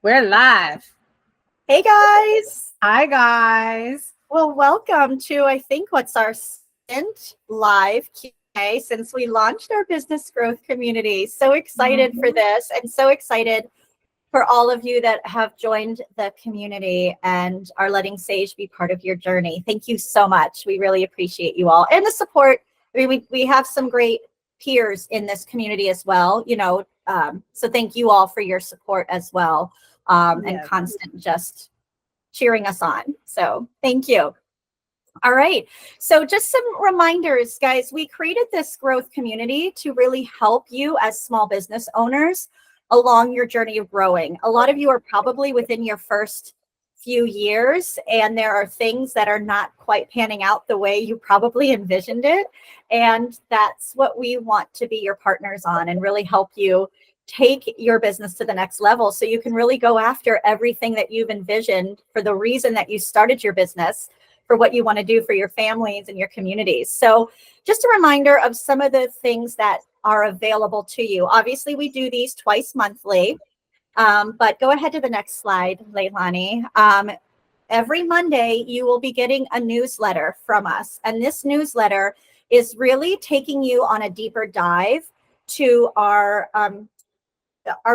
We're live. Hey guys. Hi, guys. Well, welcome to I think what's our second live Q&A since we launched our business growth community. So excited for this and so excited for all of you that have joined the community and are letting Saige be part of your journey. Thank you so much. We really appreciate you all and the support. I mean, we have some great peers in this community as well, so thank you all for your support as well, and Yes. constant just cheering us on. So thank you. All right. So just some reminders, guys. We created this growth community to really help you as small business owners along your journey of growing. A lot of you are probably within your first few years, and there are things that are not quite panning out the way you probably envisioned it. And that's what we want to be your partners on and really help you take your business to the next level so you can really go after everything that you've envisioned for the reason that you started your business, for what you want to do for your families and your communities. So just a reminder of some of the things that are available to you. Obviously, we do these twice monthly, but go ahead to the next slide, Leilani. Every Monday, you will be getting a newsletter from us. And this newsletter is really taking you on a deeper dive to our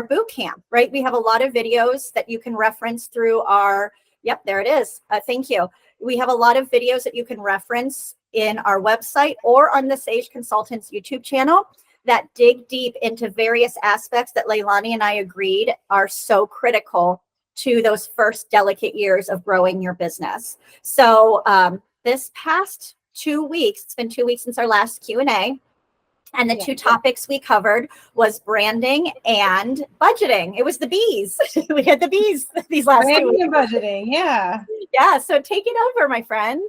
boot camp, right? We have a lot of videos that you can reference through our, yep, there it is. Thank you. We have a lot of videos that you can reference in our website or on the Saige Consultants YouTube channel that dig deep into various aspects that Leilani and I agreed are so critical to those first delicate years of growing your business. So this past 2 weeks, it's been 2 weeks since our last Q&A. And the two topics we covered was branding and budgeting. It was the bees. We had the bees these last 2 Branding weeks. and budgeting. Yeah. Yeah. So take it over, my friend.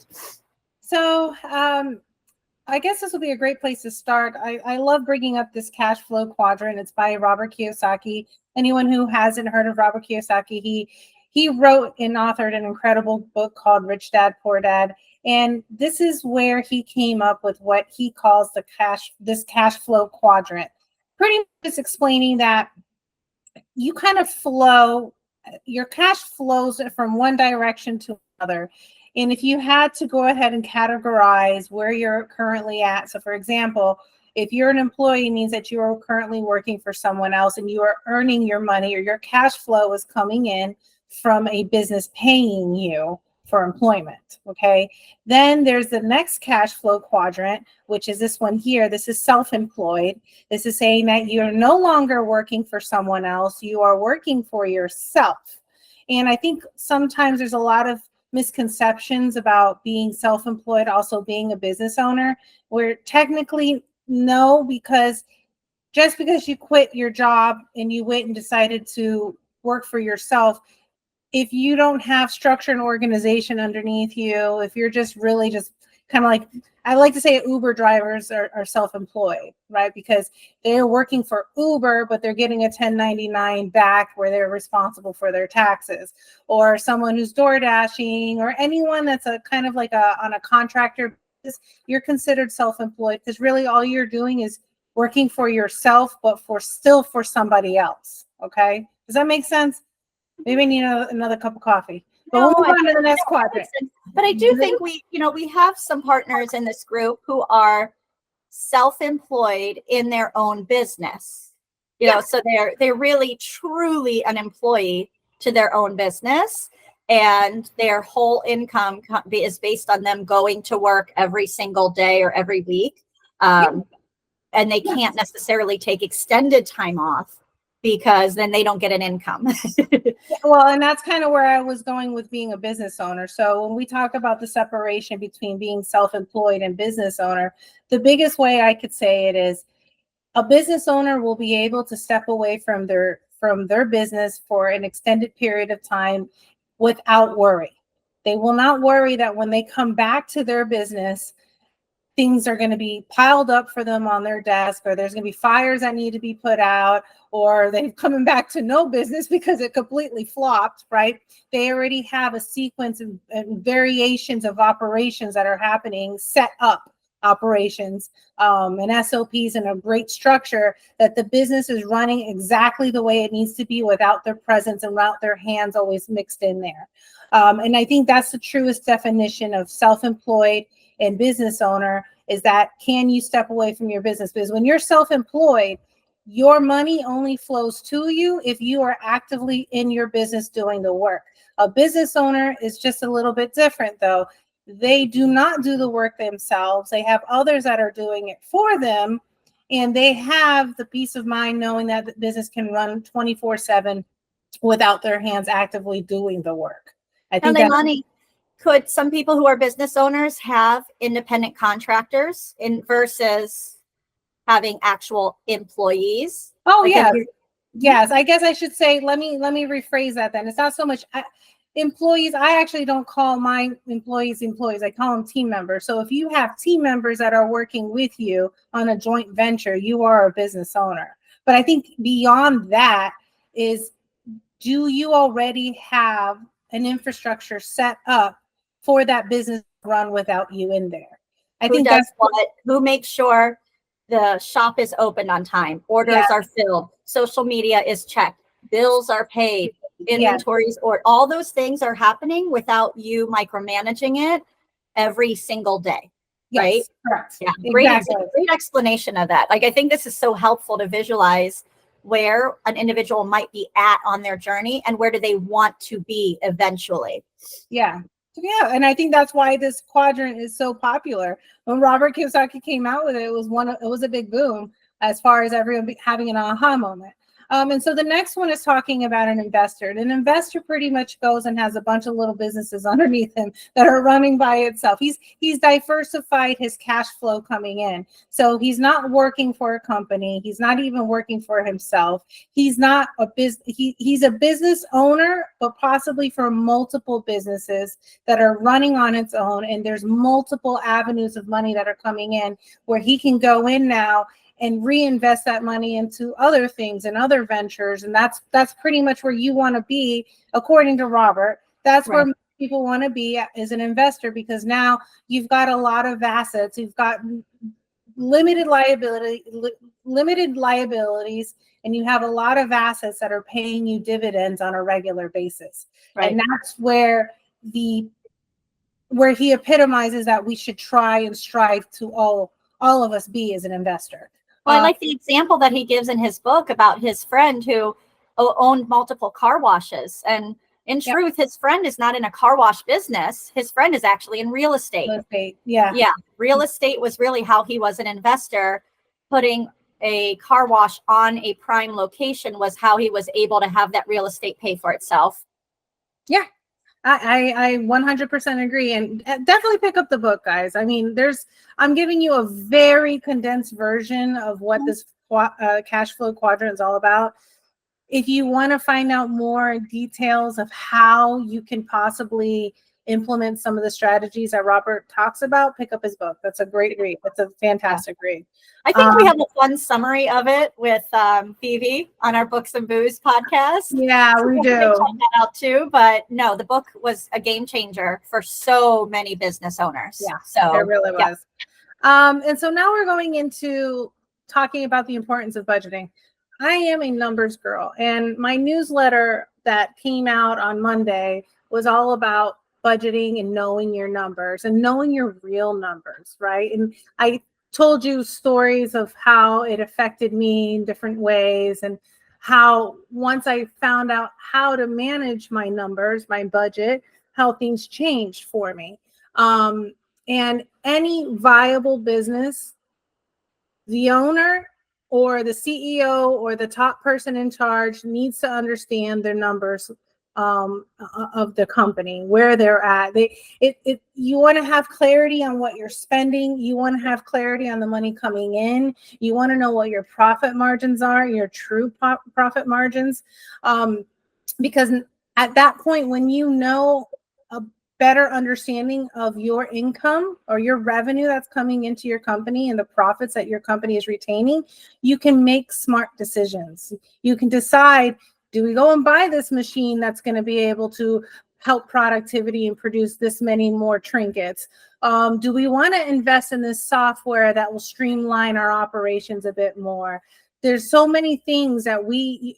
So I guess this will be a great place to start. I love bringing up this cash flow quadrant. It's by Robert Kiyosaki. Anyone who hasn't heard of Robert Kiyosaki, he wrote and authored an incredible book called Rich Dad, Poor Dad. And this is where he came up with what he calls this cash flow quadrant. Pretty much just explaining that you kind of flow, your cash flows from one direction to another. And if you had to go ahead and categorize where you're currently at, so for example, if you're an employee, it means that you are currently working for someone else and you are earning your money, or your cash flow is coming in from a business paying you for employment. Okay. Then there's the next cash flow quadrant, which is this one here. This is self-employed. This is saying that you're no longer working for someone else. You are working for yourself. And I think sometimes there's a lot of misconceptions about being self-employed, also being a business owner, where technically no, because just because you quit your job and you went and decided to work for yourself, if you don't have structure and organization underneath you, if you're just really just kind of like, I like to say Uber drivers are self-employed, right? Because they're working for Uber, but they're getting a 1099 back where they're responsible for their taxes. Or someone who's door dashing, or anyone that's a kind of like on a contractor basis, you're considered self-employed because really all you're doing is working for yourself, but still for somebody else. Okay. Does that make sense? Maybe I need another cup of coffee. But we'll move on to the next quadrant. But I do think we have some partners in this group who are self-employed in their own business. So they're really truly an employee to their own business, and their whole income is based on them going to work every single day or every week. And they can't necessarily take extended time off, because then they don't get an income. Well, and that's kind of where I was going with being a business owner. So when we talk about the separation between being self-employed and business owner, the biggest way I could say it is a business owner will be able to step away from their business for an extended period of time without worry. They will not worry that when they come back to their business, things are going to be piled up for them on their desk, or there's going to be fires that need to be put out, or they're coming back to no business because it completely flopped, right? They already have a sequence and variations of operations that are happening set up operations and SOPs and a great structure, that the business is running exactly the way it needs to be without their presence and without their hands always mixed in there. And I think that's the truest definition of self-employed and business owner, is that can you step away from your business? Because when you're self-employed, your money only flows to you if you are actively in your business doing the work. A business owner is just a little bit different, though. They do not do the work themselves. They have others that are doing it for them, and they have the peace of mind knowing that the business can run 24/7 without their hands actively doing the work. I think that's money. Could some people who are business owners have independent contractors in versus having actual employees? Oh, Like yeah. Yes, I guess I should say, let me rephrase that then. It's not so much employees. I actually don't call my employees. I call them team members. So if you have team members that are working with you on a joint venture, you are a business owner. But I think beyond that is, do you already have an infrastructure set up for that business to run without you in there? I think does that's what? Who makes sure the shop is open on time, orders are filled, social media is checked, bills are paid, inventories, or all those things are happening without you micromanaging it every single day. Right? Correct. Yeah. Exactly. Great explanation of that. Like, I think this is so helpful to visualize where an individual might be at on their journey and where do they want to be eventually. Yeah. And I think that's why this quadrant is so popular. When Robert Kiyosaki came out with it, it was a big boom as far as everyone having an aha moment. And so the next one is talking about an investor. And an investor pretty much goes and has a bunch of little businesses underneath him that are running by itself. He's diversified his cash flow coming in. So he's not working for a company. He's not even working for himself. He's not a he's a business owner, but possibly for multiple businesses that are running on its own. And there's multiple avenues of money that are coming in where he can go in now and reinvest that money into other things and other ventures. And that's pretty much where you want to be, according to Robert. That's where people want to be as an investor, because now you've got a lot of assets. You've got limited liabilities, and you have a lot of assets that are paying you dividends on a regular basis. Right. And that's where he epitomizes that we should try and strive to all of us be as an investor. Well, I like the example that he gives in his book about his friend who owned multiple car washes. And in truth, his friend is not in a car wash business. His friend is actually in real estate. Yeah. Real estate was really how he was an investor. Putting a car wash on a prime location was how he was able to have that real estate pay for itself. Yeah. I 100% agree, and definitely pick up the book, guys. I mean, I'm giving you a very condensed version of what this cash flow quadrant is all about. If you want to find out more details of how you can possibly implement some of the strategies that Robert talks about, pick up his book. That's a great read. That's a fantastic read. I think we have a fun summary of it with Phoebe on our Books and Booze podcast. Yeah, so we do. Check that out too. But no, the book was a game changer for so many business owners. Yeah, so it really was. And so now we're going into talking about the importance of budgeting. I am a numbers girl, and my newsletter that came out on Monday was all about budgeting and knowing your numbers and knowing your real numbers, right? And I told you stories of how it affected me in different ways, and how once I found out how to manage my numbers, my budget, how things changed for me. And any viable business, the owner or the CEO or the top person in charge needs to understand their numbers of the company, where they're at. You want to have clarity on what you're spending. You want to have clarity on the money coming in. You want to know what your profit margins are, your true profit margins. Because at that point, when you know a better understanding of your income or your revenue that's coming into your company and the profits that your company is retaining, you can make smart decisions. You can decide, do we go and buy this machine that's going to be able to help productivity and produce this many more trinkets? Do we want to invest in this software that will streamline our operations a bit more? There's so many things that we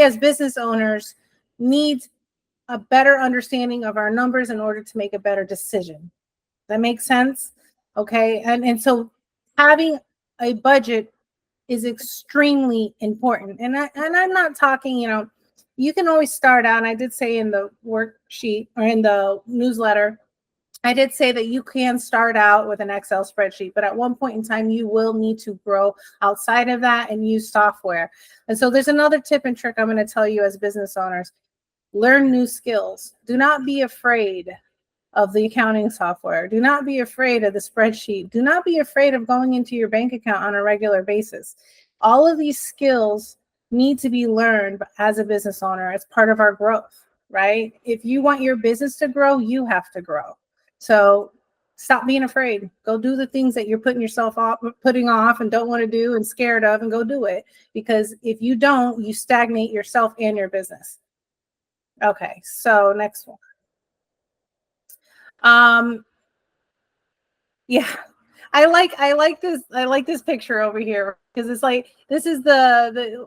as business owners need a better understanding of our numbers in order to make a better decision. That makes sense? Okay. And so having a budget is extremely important. And I'm not talking, you can always start out. And I did say in the worksheet or in the newsletter, I did say that you can start out with an Excel spreadsheet, but at one point in time, you will need to grow outside of that and use software. And so there's another tip and trick I'm going to tell you as business owners. Learn new skills. Do not be afraid of the accounting software. Do not be afraid of the spreadsheet. Do not be afraid of going into your bank account on a regular basis. All of these skills need to be learned as a business owner as part of our growth, right? If you want your business to grow, you have to grow. So stop being afraid. Go do the things that you're putting off and don't want to do and scared of, and go do it. Because if you don't, you stagnate yourself and your business. Okay, so next one. Yeah, I like this picture over here because it's like this is the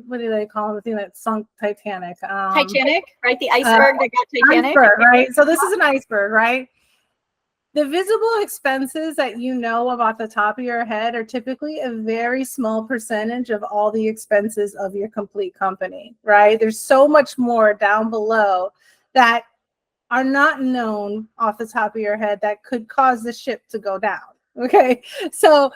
what do they call it? The thing that sunk Titanic. Titanic, right? The iceberg that got Titanic. Iceberg, right? So this is an iceberg, right? The visible expenses that you know about the top of your head are typically a very small percentage of all the expenses of your complete company, right? There's so much more down below that are not known off the top of your head that could cause the ship to go down. Okay. So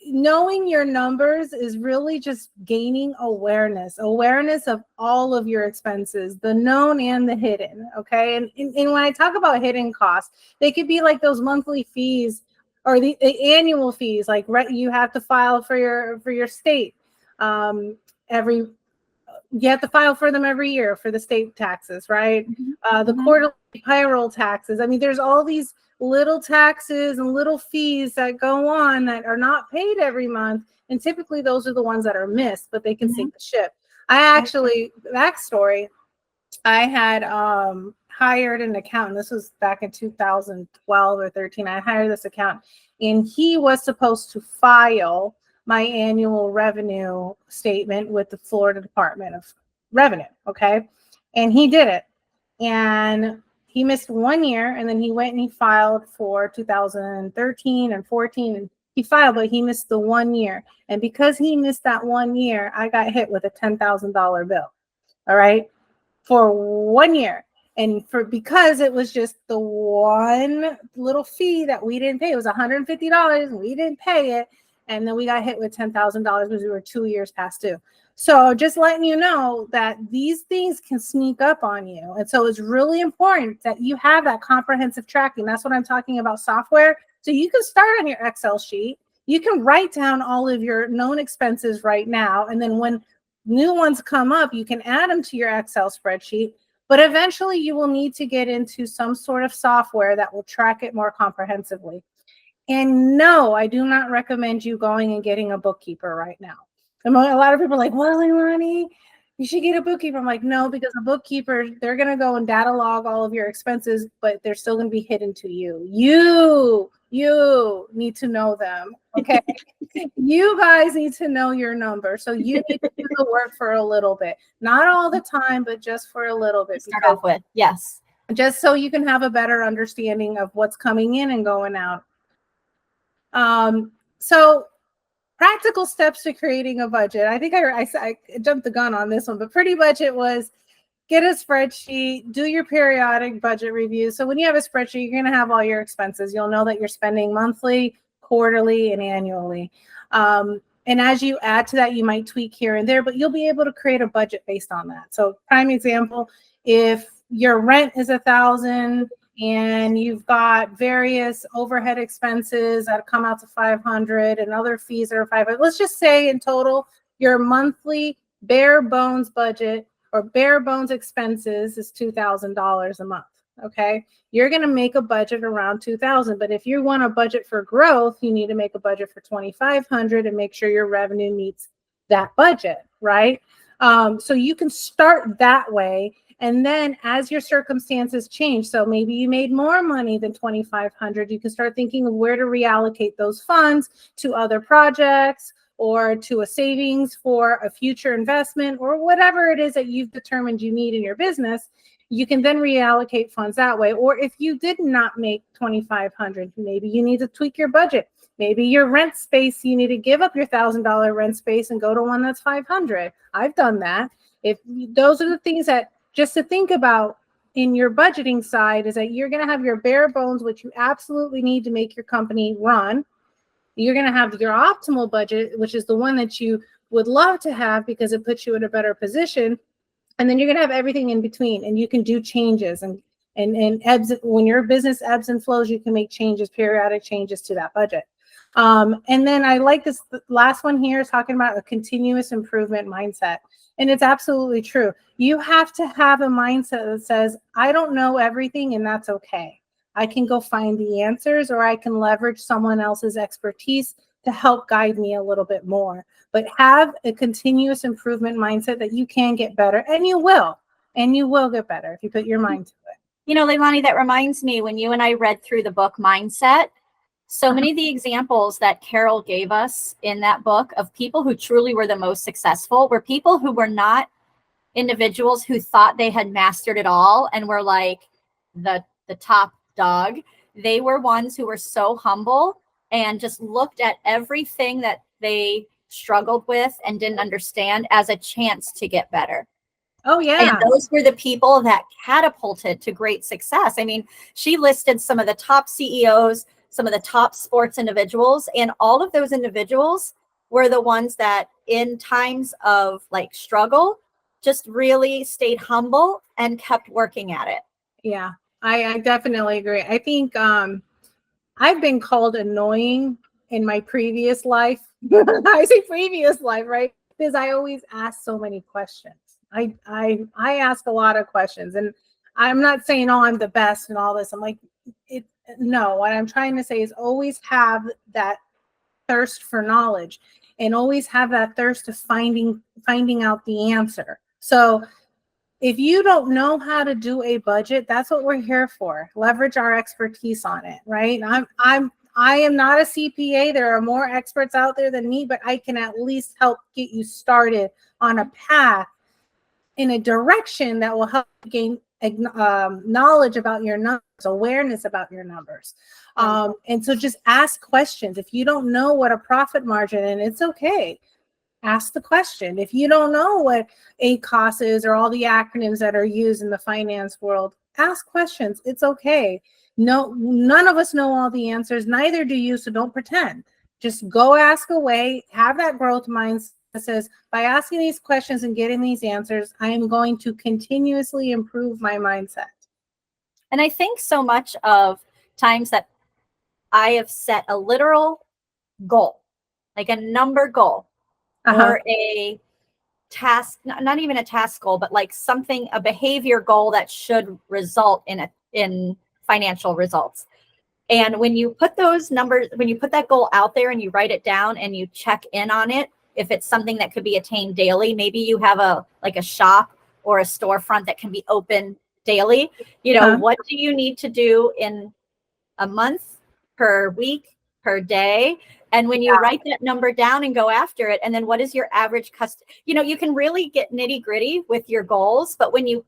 knowing your numbers is really just gaining awareness of all of your expenses, the known and the hidden. Okay. And when I talk about hidden costs, they could be like those monthly fees or the annual fees, like you have to file for your state you have to file for them every year for the state taxes, right? The quarterly payroll taxes. I mean, there's all these little taxes and little fees that go on that are not paid every month. And typically those are the ones that are missed, but they can sink the ship. Backstory, I had hired an accountant. This was back in 2012 or 13. I hired this accountant and he was supposed to file my annual revenue statement with the Florida Department of Revenue. Okay. And he did it. And he missed 1 year. And then he went and he filed for 2013 and 14. And he filed, but he missed the 1 year. And because he missed that 1 year, I got hit with a $10,000 bill. All right. For 1 year. And because it was just the one little fee that we didn't pay. It was $150 and we didn't pay it. And then we got hit with $10,000 because we were 2 years past due. So just letting you know that these things can sneak up on you. And so it's really important that you have that comprehensive tracking. That's what I'm talking about, software. So you can start on your Excel sheet. You can write down all of your known expenses right now. And then when new ones come up, you can add them to your Excel spreadsheet. But eventually you will need to get into some sort of software that will track it more comprehensively. And no, I do not recommend you going and getting a bookkeeper right now. And a lot of people are like, well, Ilani, you should get a bookkeeper. I'm like, no, because a bookkeeper, they're going to go and data log all of your expenses, but they're still going to be hidden to you. You need to know them. Okay. You guys need to know your number. So you need to do the work for a little bit, not all the time, but just for a little bit. Start off with, yes. Just so you can have a better understanding of what's coming in and going out. So practical steps to creating a budget. I think I jumped the gun on this one, but pretty much it was get a spreadsheet, do your periodic budget review. So when you have a spreadsheet, you're going to have all your expenses. You'll know that you're spending monthly, quarterly, and annually. And as you add to that, you might tweak here and there, but you'll be able to create a budget based on that. So prime example, if your rent is $1,000 and you've got various overhead expenses that come out to $500 and other fees that are $500. Let's just say in total, your monthly bare bones budget or bare bones expenses is $2,000 a month. Okay. You're going to make a budget around $2,000. But if you want a budget for growth, you need to make a budget for $2,500 and make sure your revenue meets that budget. Right. So you can start that way. And then as your circumstances change, so maybe you made more money than 2,500, you can start thinking of where to reallocate those funds to other projects or to a savings for a future investment or whatever it is that you've determined you need in your business. You can then reallocate funds that way. Or if you did not make 2,500, maybe you need to tweak your budget. Maybe your rent space, you need to give up your $1,000 rent space and go to one that's 500. I've done that. If those are the things that just to think about in your budgeting side, is that you're going to have your bare bones, which you absolutely need to make your company run. You're going to have your optimal budget, which is the one that you would love to have because it puts you in a better position. And then you're going to have everything in between, and you can do changes and ebbs. When your business ebbs and flows, you can make changes, periodic changes to that budget. And then I like this last one here, talking about a continuous improvement mindset. And it's absolutely true. You have to have a mindset that says, I don't know everything, and that's okay. I can go find the answers, or I can leverage someone else's expertise to help guide me a little bit more. But have a continuous improvement mindset that you can get better, and you will get better if you put your mind to it. You know, Leilani, that reminds me when you and I read through the book Mindset, so many of the examples that Carol gave us in that book of people who truly were the most successful were people who were not individuals who thought they had mastered it all and were like the top dog. They were ones who were so humble and just looked at everything that they struggled with and didn't understand as a chance to get better. Oh, yeah. And those were the people that catapulted to great success. I mean, she listed some of the top CEOs, some of the top sports individuals, and all of those individuals were the ones that in times of like struggle, just really stayed humble and kept working at it. Yeah, I definitely agree. I think I've been called annoying in my previous life. I say previous life, right? Because I always ask so many questions. I ask a lot of questions, and I'm not saying, oh, I'm the best and all this. I'm like, no, what I'm trying to say is always have that thirst for knowledge and always have that thirst of finding out the answer. So if you don't know how to do a budget, that's what we're here for. Leverage our expertise on it, right? I am not a CPA. There are more experts out there than me, but I can at least help get you started on a path in a direction that will help you gain knowledge about your numbers, awareness about your numbers. And so just ask questions. If you don't know what a profit margin, and it's okay, ask the question. If you don't know what ACOS is or all the acronyms that are used in the finance world, ask questions. It's okay. No, none of us know all the answers. Neither do you. So don't pretend. Just go ask away. Have that growth mindset that says, by asking these questions and getting these answers, I am going to continuously improve my mindset. And I think so much of times that I have set a literal goal, like a number goal, or a task, not even a task goal, but like something, a behavior goal that should result in financial results. And when you put those numbers, when you put that goal out there and you write it down and you check in on it, if it's something that could be attained daily, maybe you have a shop or a storefront that can be open daily. You know, what do you need to do in a month, per week, per day? And when you write that number down and go after it, and then what is your average you know, you can really get nitty gritty with your goals, but when you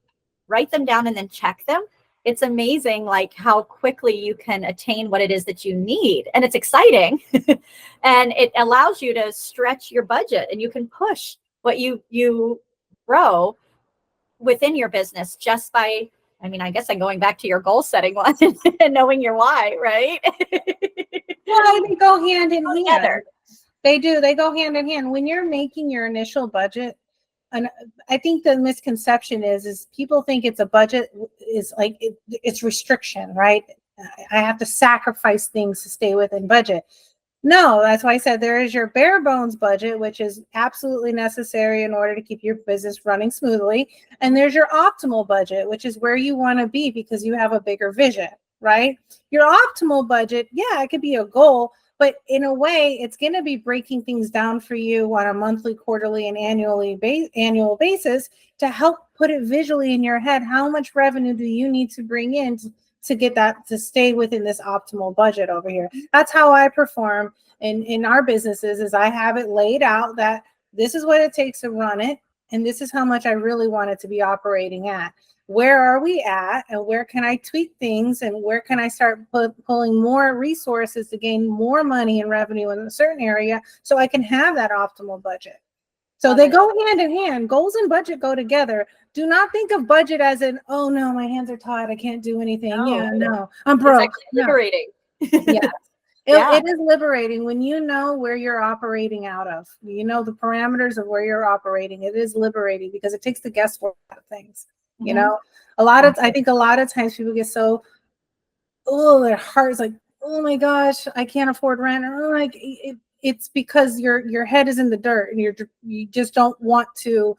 write them down and then check them, it's amazing like how quickly you can attain what it is that you need. And it's exciting. And it allows you to stretch your budget, and you can push what you grow within your business just by, I mean, I guess I'm going back to your goal setting one and knowing your why, right? Well, they go hand in hand. They do. They go hand in hand. When you're making your initial budget, and I think the misconception is people think it's a budget is like it's restriction, right? I have to sacrifice things to stay within budget. No, that's why I said there is your bare bones budget, which is absolutely necessary in order to keep your business running smoothly. And there's your optimal budget, which is where you want to be because you have a bigger vision, right? Your optimal budget, yeah, it could be a goal, But in a way, it's going to be breaking things down for you on a monthly, quarterly, and annual basis to help put it visually in your head. How much revenue do you need to bring in to get that to stay within this optimal budget over here? That's how I perform in our businesses, is I have it laid out that this is what it takes to run it, and this is how much I really want it to be operating at. Where are we at, and where can I tweak things, and where can I start pulling more resources to gain more money and revenue in a certain area so I can have that optimal budget. So they go hand in hand. Goals and budget go together. Do not think of budget as an, oh no, my hands are tied, I can't do anything. No, I'm broke. It's actually liberating. Yeah. It is liberating when you know where you're operating out of. You know the parameters of where you're operating. It is liberating because it takes the guesswork out of things. You know, I think a lot of times people get so, their heart is like, oh my gosh, I can't afford rent. Or like it's because your head is in the dirt and you just don't want to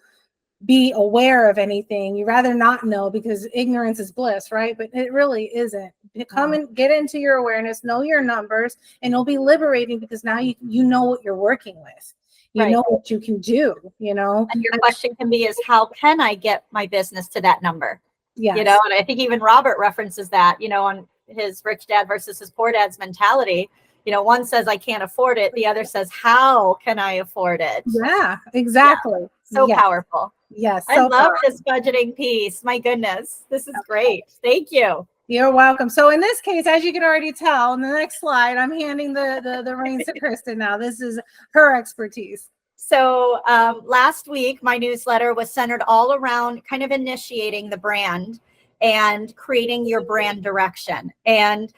be aware of anything. You rather not know because ignorance is bliss, right? But it really isn't. Come and get into your awareness, know your numbers, and it'll be liberating because now you know what you're working with. You know what you can do, you know. And your question can be is, how can I get my business to that number? Yes. You know, and I think even Robert references that, you know, on his rich dad versus his poor dad's mentality. You know, one says I can't afford it. The other says, how can I afford it? Yeah, exactly. Yeah. So powerful. Yes. I love this budgeting piece. My goodness. This is great. Thank you. You're welcome. So in this case, as you can already tell, in the next slide, I'm handing the reins to Kristen now. This is her expertise. So last week, my newsletter was centered all around kind of initiating the brand and creating your brand direction. And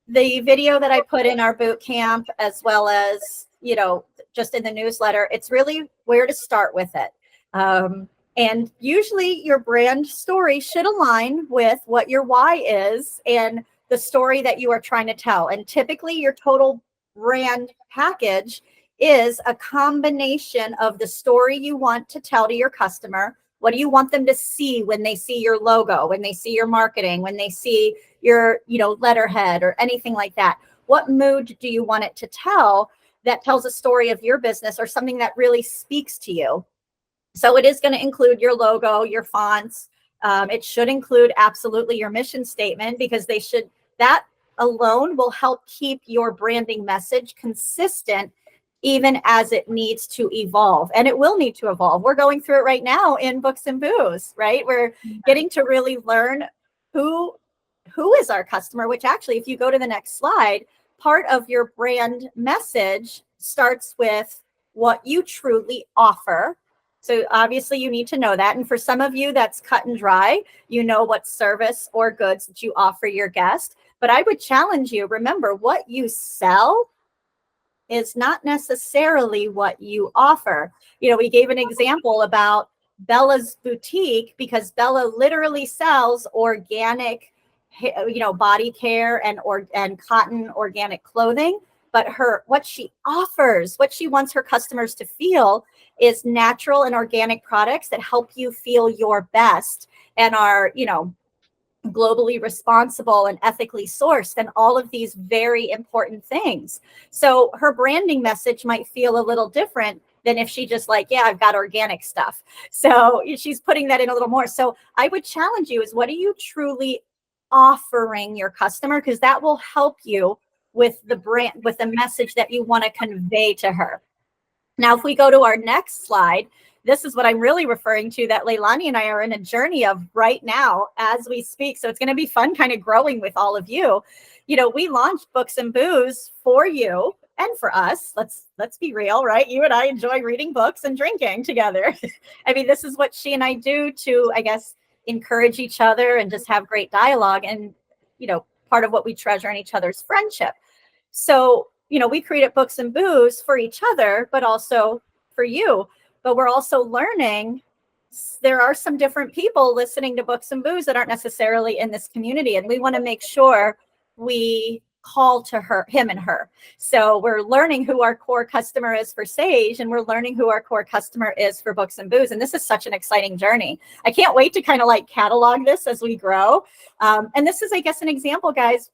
the video that I put in our boot camp, as well as, you know, just in the newsletter, it's really where to start with it. And usually your brand story should align with what your why is and the story that you are trying to tell. And typically your total brand package is a combination of the story you want to tell to your customer. What do you want them to see when they see your logo, when they see your marketing, when they see your, you know, letterhead or anything like that? What mood do you want it to tell that tells a story of your business or something that really speaks to you? So it is going to include your logo, your fonts. It should include absolutely your mission statement, because that alone will help keep your branding message consistent, even as it needs to evolve. And it will need to evolve. We're going through it right now in Books and Booze, right? We're getting to really learn who is our customer, which actually, if you go to the next slide, part of your brand message starts with what you truly offer. So obviously you need to know that. And for some of you, that's cut and dry. You know what service or goods that you offer your guest. But I would challenge you, remember, what you sell is not necessarily what you offer. You know, we gave an example about Bella's boutique because Bella literally sells organic, you know, body care and cotton organic clothing. But what she offers, what she wants her customers to feel, is natural and organic products that help you feel your best and are, you know, globally responsible and ethically sourced, and all of these very important things. So her branding message might feel a little different than if she just like, yeah, I've got organic stuff. So she's putting that in a little more. So I would challenge you is, what are you truly offering your customer? Because that will help you with the brand, with the message that you want to convey to her. Now, if we go to our next slide, this is what I'm really referring to, that Leilani and I are in a journey of right now as we speak. So it's going to be fun kind of growing with all of you. You know, we launched Books and Booze for you and for us. Let's be real, right? You and I enjoy reading books and drinking together. I mean, this is what she and I do to, I guess, encourage each other and just have great dialogue, and, you know, part of what we treasure in each other's friendship. So, you know, we created Books and Booze for each other, but also for you. But we're also learning there are some different people listening to Books and Booze that aren't necessarily in this community. And we want to make sure we call to him and her. So we're learning who our core customer is for Saige, and we're learning who our core customer is for Books and Booze. And this is such an exciting journey. I can't wait to kind of like catalog this as we grow. And this is, I guess, an example, guys.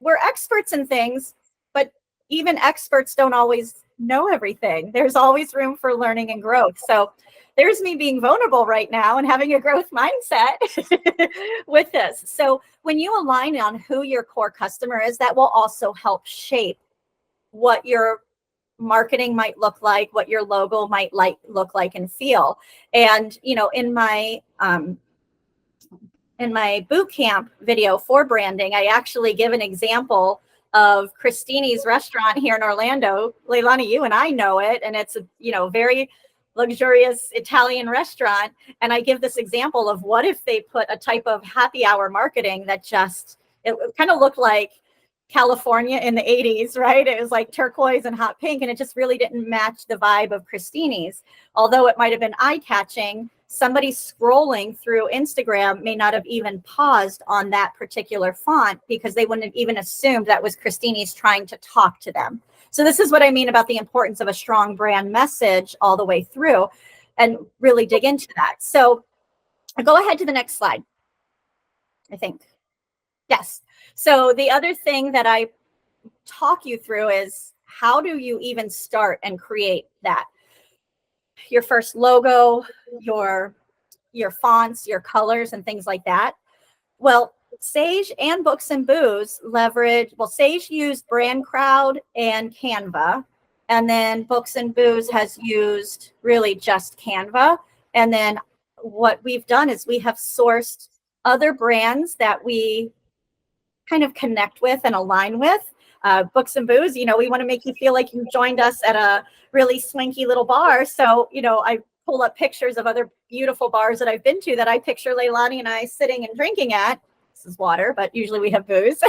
We're experts in things, but even experts don't always know everything. There's always room for learning and growth. So there's me being vulnerable right now and having a growth mindset with this. So when you align on who your core customer is, that will also help shape what your marketing might look like, what your logo might look like and feel. And, you know, in my boot camp video for branding, I actually give an example of Christini's restaurant here in Orlando. Leilani, you and I know it, and it's a, you know, very luxurious Italian restaurant. And I give this example of what if they put a type of happy hour marketing that just, it kind of looked like California in the 80s, right? It was like turquoise and hot pink, and it just really didn't match the vibe of Christini's. Although it might have been eye-catching, somebody scrolling through Instagram may not have even paused on that particular font because they wouldn't have even assumed that was Christini's trying to talk to them. So this is what I mean about the importance of a strong brand message all the way through, and really dig into that. So go ahead to the next slide, I think. Yes. So the other thing that I talk you through is how do you even start and create that? Your first logo, your fonts, your colors, and things like that. Well, Saige and Books and Booze leverage, well, Saige used Brand Crowd and Canva, and then Books and Booze has used really just Canva. And then what we've done is we have sourced other brands that we kind of connect with and align with. Books and Booze, you know, we want to make you feel like you joined us at a really swanky little bar. So, you know, I pull up pictures of other beautiful bars that I've been to that I picture Leilani and I sitting and drinking at. This is water, but usually we have booze.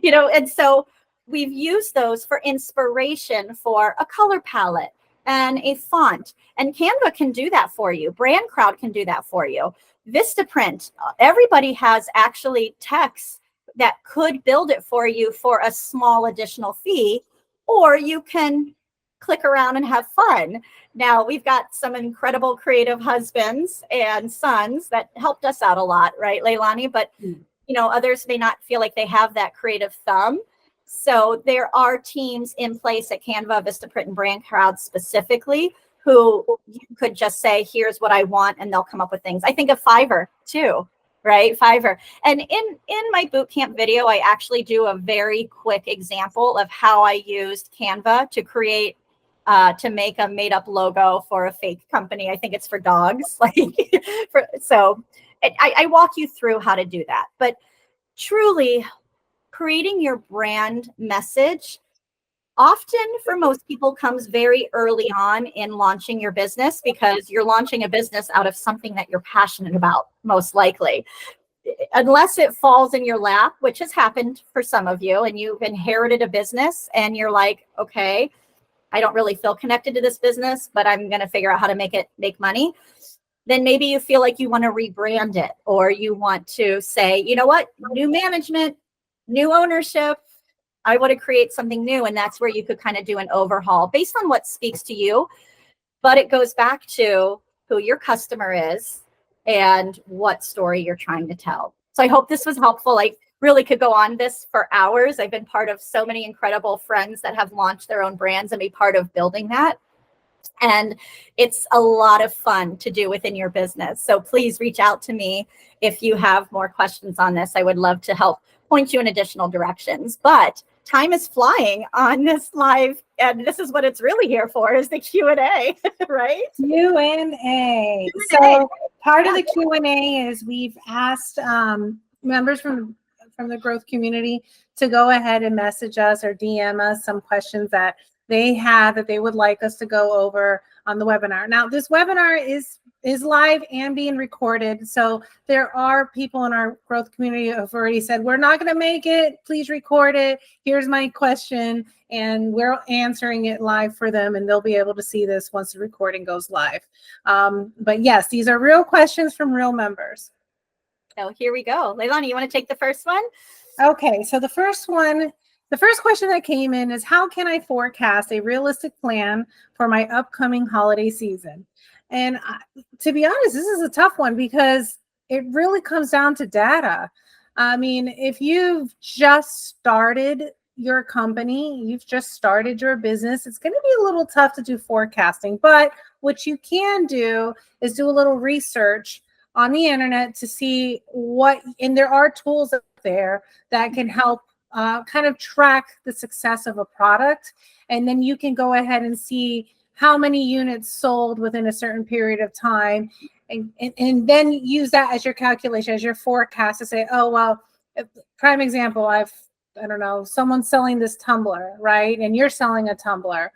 You know, and so we've used those for inspiration for a color palette and a font. And Canva can do that for you. Brand Crowd can do that for you. Vistaprint, everybody has actually text that could build it for you for a small additional fee, or you can click around and have fun. Now, we've got some incredible creative husbands and sons that helped us out a lot, right, Leilani? But, you know, others may not feel like they have that creative thumb. So there are teams in place at Canva, Vistaprint, and Brand Crowd specifically who you could just say, here's what I want, and they'll come up with things. I think of Fiverr too, right? Fiverr. And in my bootcamp video, I actually do a very quick example of how I used Canva to create, to make a made up logo for a fake company. I think it's for dogs. So I walk you through how to do that. But truly creating your brand message often for most people comes very early on in launching your business, because you're launching a business out of something that you're passionate about, most likely. Unless it falls in your lap, which has happened for some of you, and you've inherited a business and you're like, okay, I don't really feel connected to this business, but I'm going to figure out how to make money. Then maybe you feel like you want to rebrand it, or you want to say, you know what, new management, new ownership, I want to create something new. And that's where you could kind of do an overhaul based on what speaks to you. But it goes back to who your customer is and what story you're trying to tell. So I hope this was helpful. I really could go on this for hours. I've been part of so many incredible friends that have launched their own brands and be part of building that. And it's a lot of fun to do within your business. So please reach out to me if you have more questions on this. I would love to help point you in additional directions. But time is flying on this live, and this is what it's really here for, is the Q&A, right? Q&A. So part of the Q&A is we've asked members from the growth community to go ahead and message us or DM us some questions that they have that they would like us to go over on the webinar. Now, this webinar is live and being recorded. So there are people in our growth community who have already said, we're not going to make it. Please record it. Here's my question. And we're answering it live for them. And they'll be able to see this once the recording goes live. But yes, these are real questions from real members. So here we go. Leilani, you want to take the first one? Okay, so the first question that came in is, how can I forecast a realistic plan for my upcoming holiday season? And to be honest, this is a tough one because it really comes down to data. I mean, if you've just started your company, you've just started your business, it's going to be a little tough to do forecasting. But what you can do is do a little research on the internet to see what, and there are tools out there that can help kind of track the success of a product. And then you can go ahead and see how many units sold within a certain period of time. And then use that as your calculation, as your forecast to say, oh, well, prime example, I don't know, someone's selling this tumbler, right? And you're selling a tumbler.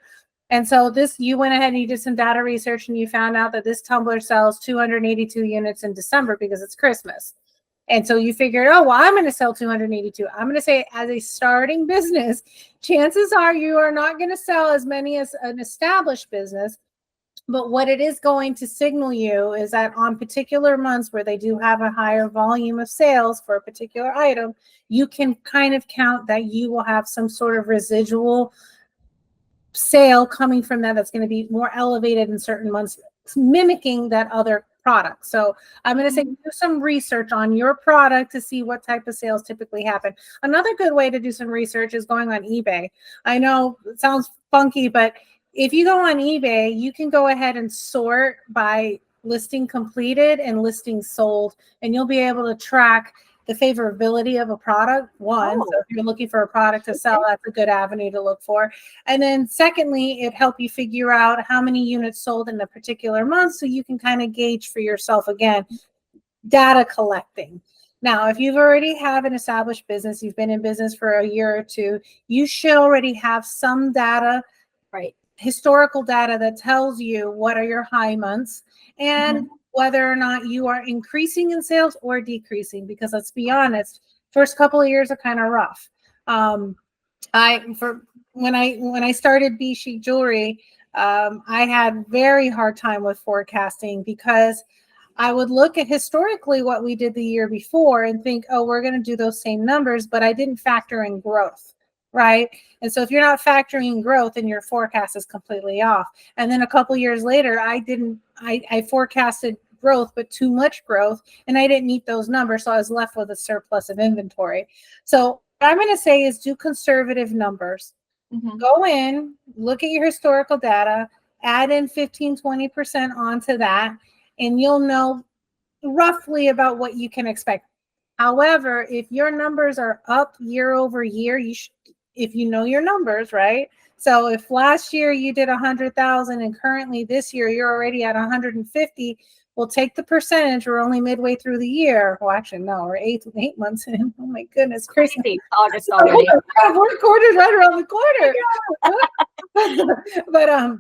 And so you went ahead and you did some data research and you found out that this tumbler sells 282 units in December because it's Christmas. And so you figured, oh, well, I'm going to sell 282. I'm going to say, as a starting business, chances are you are not going to sell as many as an established business. But what it is going to signal you is that on particular months where they do have a higher volume of sales for a particular item, you can kind of count that you will have some sort of residual sale coming from that that's going to be more elevated in certain months, mimicking that other product. So I'm going to say do some research on your product to see what type of sales typically happen. Another good way to do some research is going on eBay. I know it sounds funky, but if you go on eBay, you can go ahead and sort by listing completed and listing sold, and you'll be able to track the favorability of a product. One, so if you're looking for a product to sell, that's a good avenue to look for. And then secondly, it helps you figure out how many units sold in a particular month, so you can kind of gauge for yourself, again, data collecting. Now, if you've already have an established business, you've been in business for a year or two, you should already have some data, right? Historical data that tells you what are your high months and whether or not you are increasing in sales or decreasing, because let's be honest, first couple of years are kind of rough. When I started Bee Chic Jewelry, I had very hard time with forecasting because I would look at historically what we did the year before and think, oh, we're going to do those same numbers, but I didn't factor in growth. Right. And so if you're not factoring growth, then your forecast is completely off. And then a couple of years later, I forecasted growth, but too much growth, and I didn't meet those numbers. So I was left with a surplus of inventory. So what I'm going to say is do conservative numbers. Go in, look at your historical data, add in 15-20% onto that, and you'll know roughly about what you can expect. However, if your numbers are up year over year, if you know your numbers, right? So if last year you did 100,000 and currently this year you're already at 150, we'll take the percentage. We're only midway through the year. Well, actually, no, we're eight months in. Oh my goodness, Christmas. August already. Fourth quarter's right around the corner. But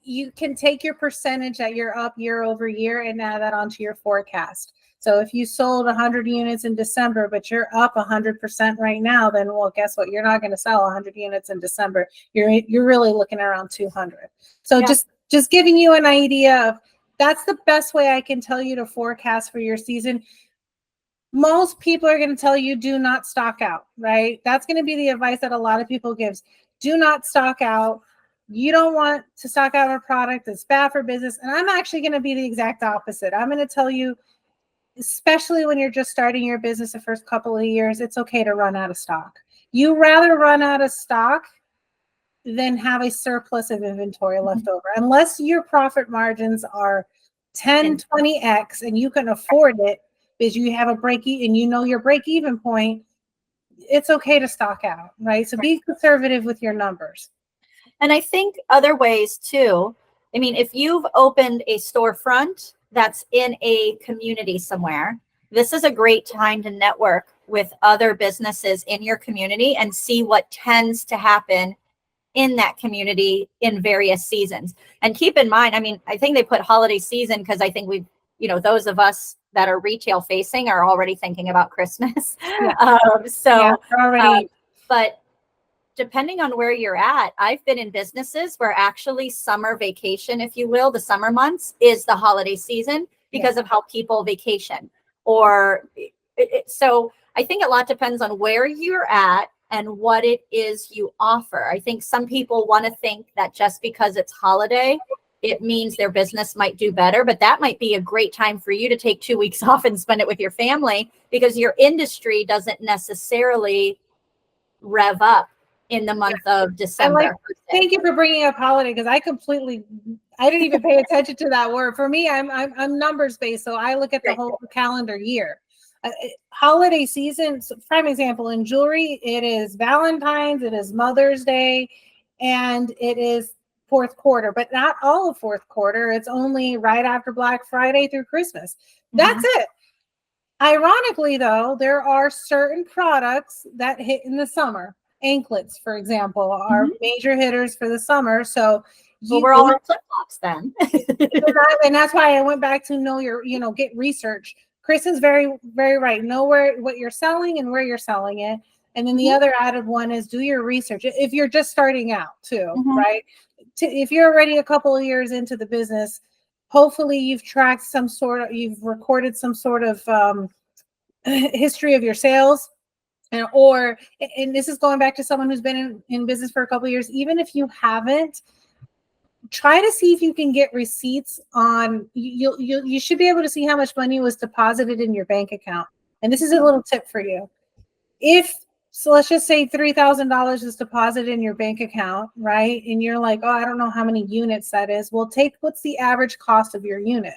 you can take your percentage that you're up year over year and add that onto your forecast. So if you sold 100 units in December, but you're up 100% right now, then, well, guess what? You're not going to sell 100 units in December. You're really looking around 200. So just giving you an idea of that's the best way I can tell you to forecast for your season. Most people are going to tell you do not stock out, right? That's going to be the advice that a lot of people gives. Do not stock out. You don't want to stock out a product that's bad for business. And I'm actually going to be the exact opposite. I'm going to tell you, especially when you're just starting your business the first couple of years, it's okay to run out of stock. You rather run out of stock than have a surplus of inventory left over. Unless your profit margins are 10, 20x and you can afford it because you have a break-even, you know your break-even point, it's okay to stock out, right? So be conservative with your numbers. And I think other ways too, I mean, if you've opened a storefront that's in a community somewhere, this is a great time to network with other businesses in your community and see what tends to happen in that community in various seasons. And keep in mind, I mean, I think they put holiday season because I think those of us that are retail facing are already thinking about Christmas. But depending on where you're at, I've been in businesses where actually summer vacation, if you will, the summer months is the holiday season because of how people vacation. So I think a lot depends on where you're at and what it is you offer. I think some people want to think that just because it's holiday, it means their business might do better, but that might be a great time for you to take 2 weeks off and spend it with your family because your industry doesn't necessarily rev up in the month of December. Thank you for bringing up holiday, because I didn't even pay attention to that word. For me, I'm numbers based, so I look at the whole calendar year. Holiday season, so prime example, in jewelry, it is Valentine's, it is Mother's Day, and it is fourth quarter, but not all of fourth quarter. It's only right after Black Friday through Christmas. That's it. Ironically, though, there are certain products that hit in the summer. Anklets, for example, are major hitters for the summer. So we're all in flip-flops then. And that's why I went back to get research. Kristen's very, very right. Know what you're selling and where you're selling it. And then the other added one is do your research. If you're just starting out too, right? If you're already a couple of years into the business, hopefully you've recorded some sort of history of your sales. And this is going back to someone who's been in business for a couple of years. Even if you haven't, try to see if you can get receipts on. You should be able to see how much money was deposited in your bank account. And this is a little tip for you. So let's just say $3,000 is deposited in your bank account, right? And you're like, oh, I don't know how many units that is. Well, what's the average cost of your unit?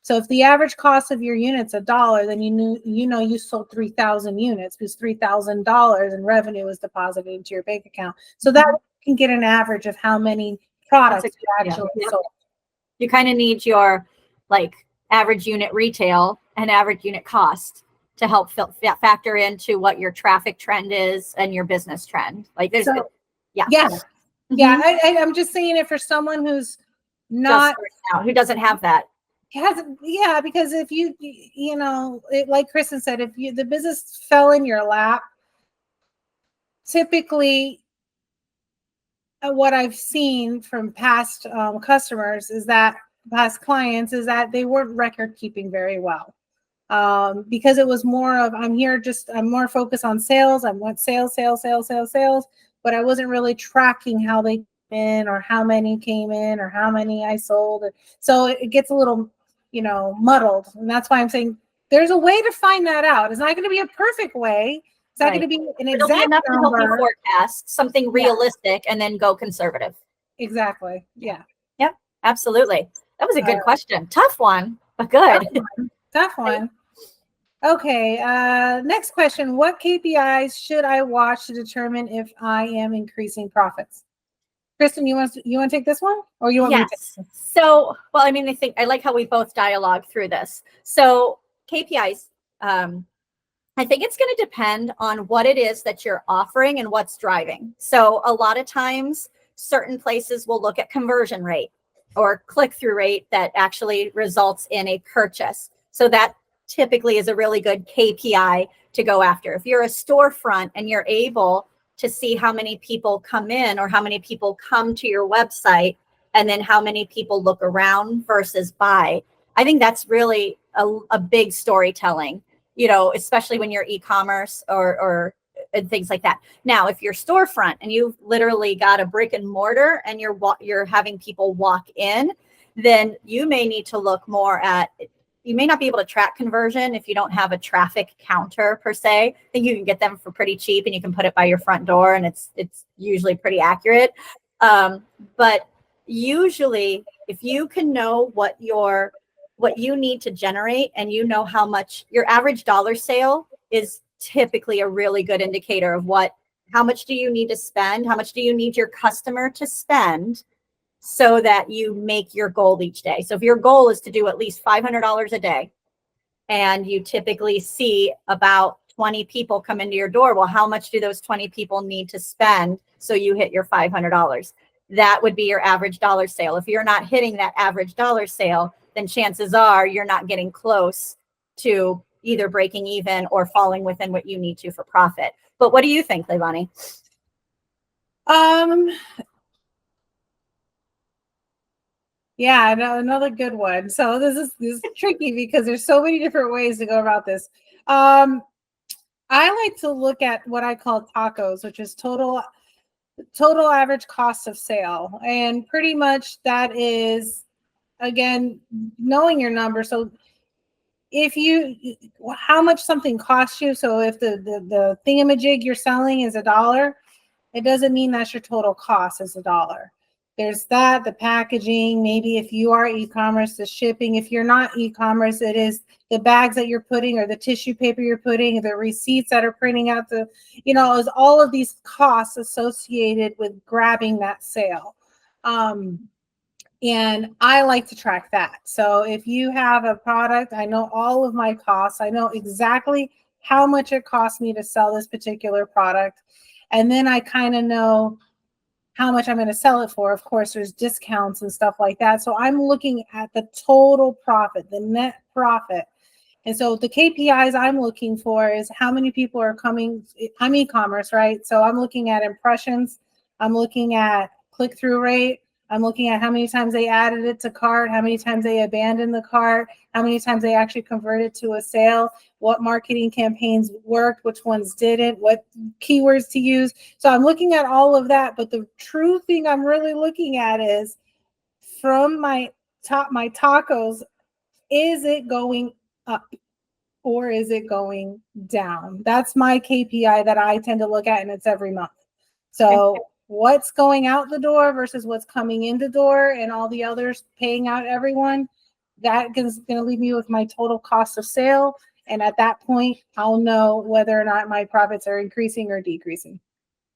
So if the average cost of your unit's $1, then you sold 3,000 units because $3,000 in revenue is deposited into your bank account. So that can get an average of how many products you actually sold. You kind of need your average unit retail and average unit cost to help factor into what your traffic trend is and your business trend. I'm just saying it for someone who's not who doesn't have that. Because if like Kristen said, if the business fell in your lap, typically what I've seen from past clients is that they weren't record keeping very well. Because it was more of, I'm more focused on sales. I want sales, but I wasn't really tracking how they came in or how many came in or how many I sold. So it gets a little, muddled. And that's why I'm saying there's a way to find that out. It's not going to be a perfect way. It's not going to be an exact It'll be enough number. To help you forecast something realistic and then go conservative. Exactly. Yeah. Yep. Absolutely. That was a good question. Tough one, but good. Tough one. Okay, next question. What KPIs should I watch to determine if I am increasing profits? Kristen, you want to take this one, or you want me to take this one? So, I like how we both dialogue through this. So KPIs, I think it's going to depend on what it is that you're offering and what's driving. So a lot of times, certain places will look at conversion rate or click-through rate that actually results in a purchase. So that typically is a really good KPI to go after. If you're a storefront and you're able to see how many people come in or how many people come to your website and then how many people look around versus buy, I think that's really a big storytelling, especially when you're e-commerce or and things like that. Now, if you're storefront and you've literally got a brick and mortar and you're having people walk in, then you may need to look more at, you may not be able to track conversion if you don't have a traffic counter per se. I think you can get them for pretty cheap and you can put it by your front door and it's usually pretty accurate. But usually if you can know what you need to generate and how much your average dollar sale is typically a really good indicator of how much do you need to spend? How much do you need your customer to spend so that you make your goal each day? So if your goal is to do at least $500 a day and you typically see about 20 people come into your door, well, how much do those 20 people need to spend so you hit your $500? That would be your average dollar sale. If you're not hitting that average dollar sale, then chances are you're not getting close to either breaking even or falling within what you need to for profit. But what do you think, Leilani? Yeah, another good one. So this is tricky because there's so many different ways to go about this. I like to look at what I call tacos, which is total average cost of sale. And pretty much that is, again, knowing your number. So if you, how much something costs you. So if the thingamajig you're selling is $1, it doesn't mean that's your total cost is $1. There's that, the packaging, maybe if you are e-commerce, the shipping. If you're not e-commerce, it is the bags that you're putting or the tissue paper you're putting, the receipts that are printing out the, is all of these costs associated with grabbing that sale. And I like to track that. So if you have a product, I know all of my costs. I know exactly how much it costs me to sell this particular product. And then I kind of know how much I'm going to sell it for. Of course, there's discounts and stuff like that. So I'm looking at the total profit, the net profit. And so the KPIs I'm looking for is how many people are coming. I'm e-commerce, right? So I'm looking at impressions. I'm looking at click-through rate. I'm looking at how many times they added it to cart, how many times they abandoned the cart, how many times they actually converted to a sale, what marketing campaigns worked, which ones didn't, what keywords to use. So I'm looking at all of that. But the true thing I'm really looking at is from my tacos, is it going up or is it going down? That's my KPI that I tend to look at, and it's every month. So what's going out the door versus what's coming in the door, and all the others paying out everyone, that is going to leave me with my total cost of sale. And at that point, I'll know whether or not my profits are increasing or decreasing.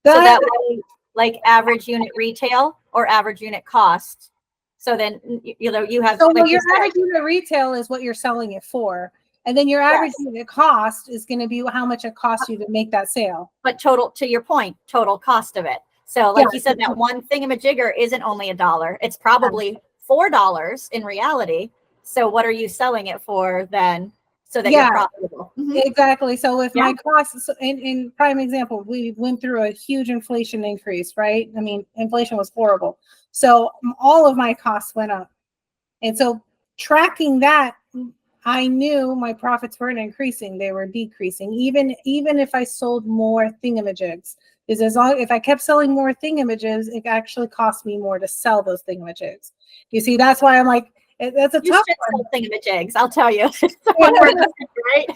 So that way, like average unit retail or average unit cost. So then, you have. So your average unit retail is what you're selling it for. And then your average unit cost is going to be how much it costs you to make that sale. But total, to your point, total cost of it. So like you said, that one thingamajigger isn't only $1. It's probably $4 in reality. So what are you selling it for then? So that you're profitable. Exactly. So if my costs, in prime example, we went through a huge inflation increase, right? I mean, inflation was horrible. So all of my costs went up. And so tracking that, I knew my profits weren't increasing, they were decreasing, even if I sold more thingamajigs. Is if I kept selling more thingamajigs, it actually cost me more to sell those thingamajigs. You see, that's why I'm like, that's a tough one. Thingamajigs, I'll tell you. Right?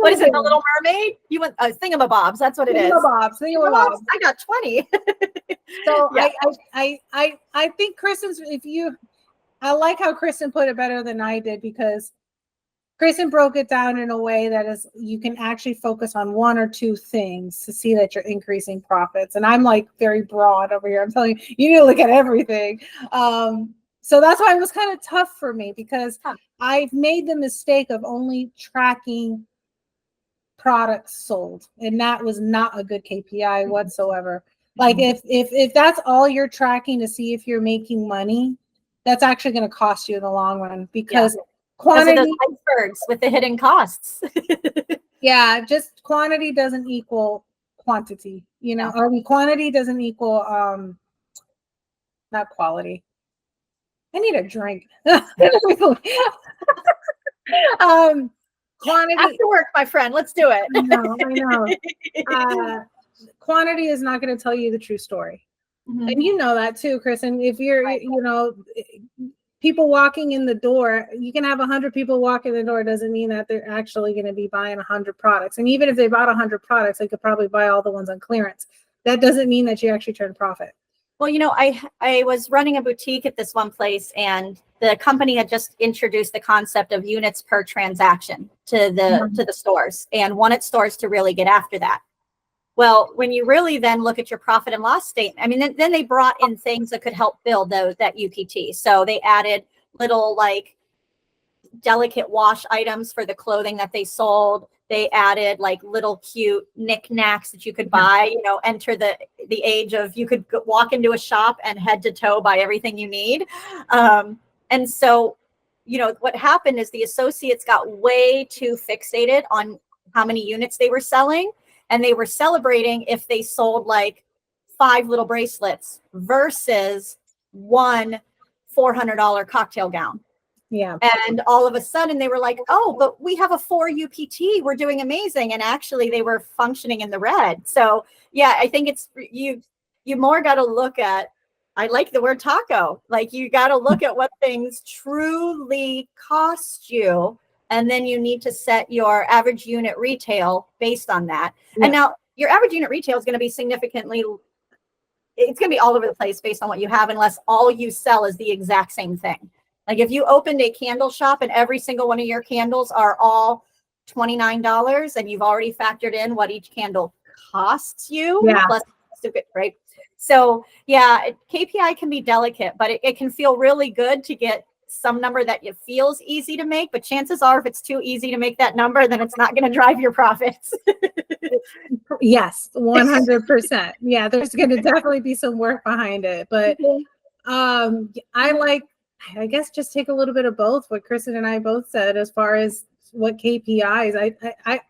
What is it, the Little Mermaid? You went thingamabobs, that's what it is. Thingamabobs. I got 20. So I think Kristen's, I like how Kristen put it better than I did, because Kristen broke it down in a way that is, you can actually focus on one or two things to see that you're increasing profits. And I'm like very broad over here. I'm telling you, you need to look at everything. So that's why it was kind of tough for me, because I've made the mistake of only tracking products sold, and that was not a good KPI whatsoever. Like if that's all you're tracking to see if you're making money, that's actually going to cost you in the long run, because quantity, those icebergs with the hidden costs. Just quantity doesn't equal quantity, or quantity doesn't equal not quality. I need a drink. Quantity after work, my friend, let's do it. I know. Quantity is not going to tell you the true story. And you know that too, Chris. And if you're, people walking in the door, you can have 100 people walk in the door. Doesn't mean that they're actually going to be buying 100 products. And even if they bought 100 products, they could probably buy all the ones on clearance. That doesn't mean that you actually turn profit. Well, I was running a boutique at this one place, and the company had just introduced the concept of units per transaction to the stores, and wanted stores to really get after that. Well, when you really then look at your profit and loss statement, I mean, then they brought in things that could help build that UPT. So they added little like delicate wash items for the clothing that they sold. They added like little cute knickknacks that you could buy, enter the age of, you could walk into a shop and head to toe buy everything you need. And so, what happened is the associates got way too fixated on how many units they were selling. And they were celebrating if they sold like 5 little bracelets versus one $400 cocktail gown. Yeah. And all of a sudden they were like, oh, but we have a 4 UPT. We're doing amazing. And actually they were functioning in the red. So yeah, I think it's you more got to look at, I like the word taco. Like you got to look at what things truly cost you and then you need to set your average unit retail based on that. Yeah. And now your average unit retail is going to be significantly, it's going to be all over the place based on what you have, unless all you sell is the exact same thing. Like if you opened a candle shop and every single one of your candles are all $29 and you've already factored in what each candle costs you, Yeah. plus, right? So yeah, KPI can be delicate, but it can feel really good to get some number that it feels easy to make, but chances are if it's too easy to make that number, then it's not going to drive your profits. Yes, 100%. Yeah, there's going to definitely be some work behind it, but I guess just take a little bit of both. What Kristen and I both said as far as what KPIs.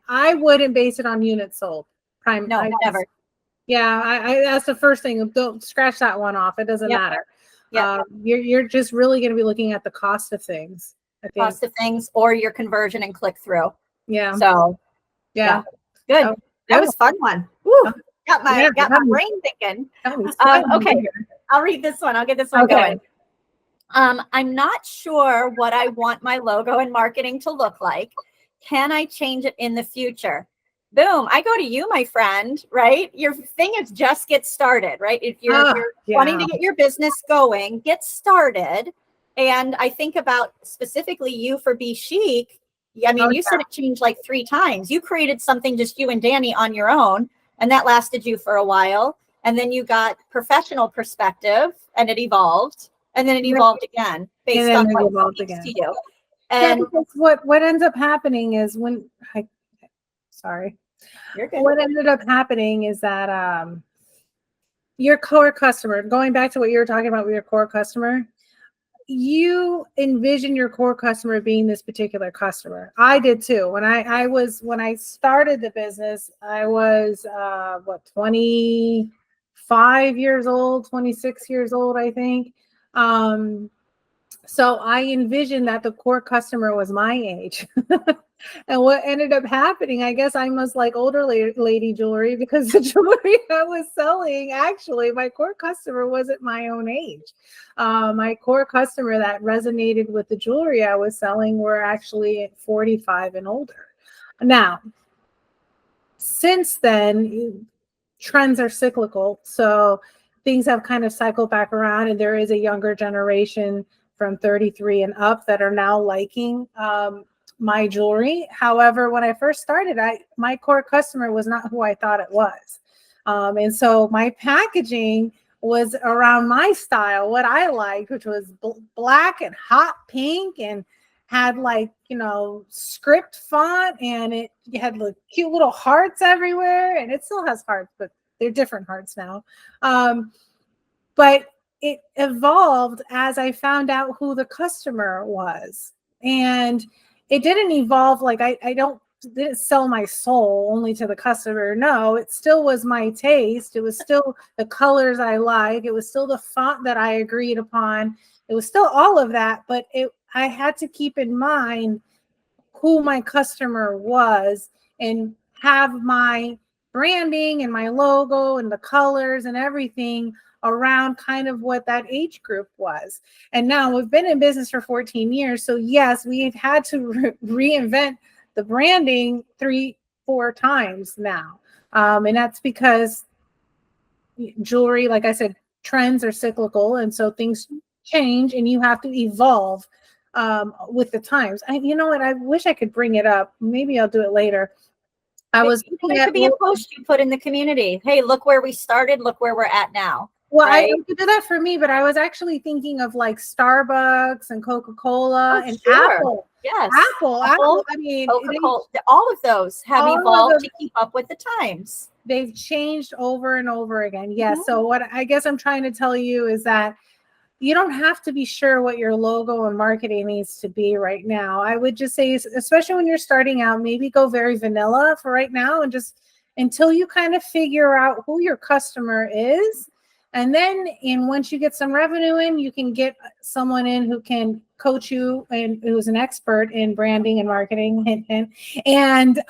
I wouldn't base it on units sold. No, never. Yeah, that's the first thing. Don't scratch that one off. It doesn't matter. Yeah, you're just really going to be looking at the cost of things. I think. Cost of things or your conversion and click through. Yeah. So yeah. Good. That was a fun one. Woo. Got my brain thinking. Okay, I'll read this one. I'll get this one going. I'm not sure what I want my logo and marketing to look like. Can I change it in the future? Boom. I go to you, my friend, right? Your thing is just get started, right? If you're wanting to get your business going, get started. And I think about specifically you for Be Chic. I mean, you said it changed like 3 times. You created something just you and Danny on your own, and that lasted you for a while. And then you got professional perspective and it evolved. And then it evolved again based on what speaks to you. And what ends up happening is what ended up happening is that your core customer, going back to what you were talking about with your core customer, you envision your core customer being this particular customer. I did too. When I started the business, I was 25 years old, 26 years old, I think. So I envisioned that the core customer was my age. And what ended up happening, I guess I must like older lady jewelry, because the jewelry I was selling, actually, my core customer wasn't my own age. My core customer that resonated with the jewelry I was selling were actually 45 and older. Now, since then, trends are cyclical. So things have kind of cycled back around, and there is a younger generation from 33 and up that are now liking my jewelry. However, when I first started, my core customer was not who I thought it was. And so my packaging was around my style, what I liked, which was black and hot pink, and had like, script font, and it had like cute little hearts everywhere, and it still has hearts, but they're different hearts now. But it evolved as I found out who the customer was. And it didn't evolve like I didn't sell my soul only to the customer. No, it still was my taste. It was still the colors I like. It was still the font that I agreed upon. It was still all of that, but I had to keep in mind who my customer was and have my branding and my logo and the colors and everything around kind of what that age group was. And now we've been in business for 14 years. So yes, we've had to reinvent the branding 3-4 times now. And that's because jewelry, like I said, trends are cyclical. And so things change and you have to evolve with the times. You know what? I wish I could bring it up. Maybe I'll do it later. There could be a post you put in the community. Hey, look where we started. Look where we're at now. Well, right? I could do that for me, but I was actually thinking of like Starbucks and Coca-Cola and Apple. Yes. Apple. I mean, Coca-Cola, all of those have evolved to keep up with the times. They've changed over and over again. Yes. So what I guess I'm trying to tell you is that you don't have to be sure what your logo and marketing needs to be right now. I would just say, especially when you're starting out, maybe go very vanilla for right now and just until you kind of figure out who your customer is. And then once you get some revenue in, you can get someone in who can coach you and who's an expert in branding and marketing. And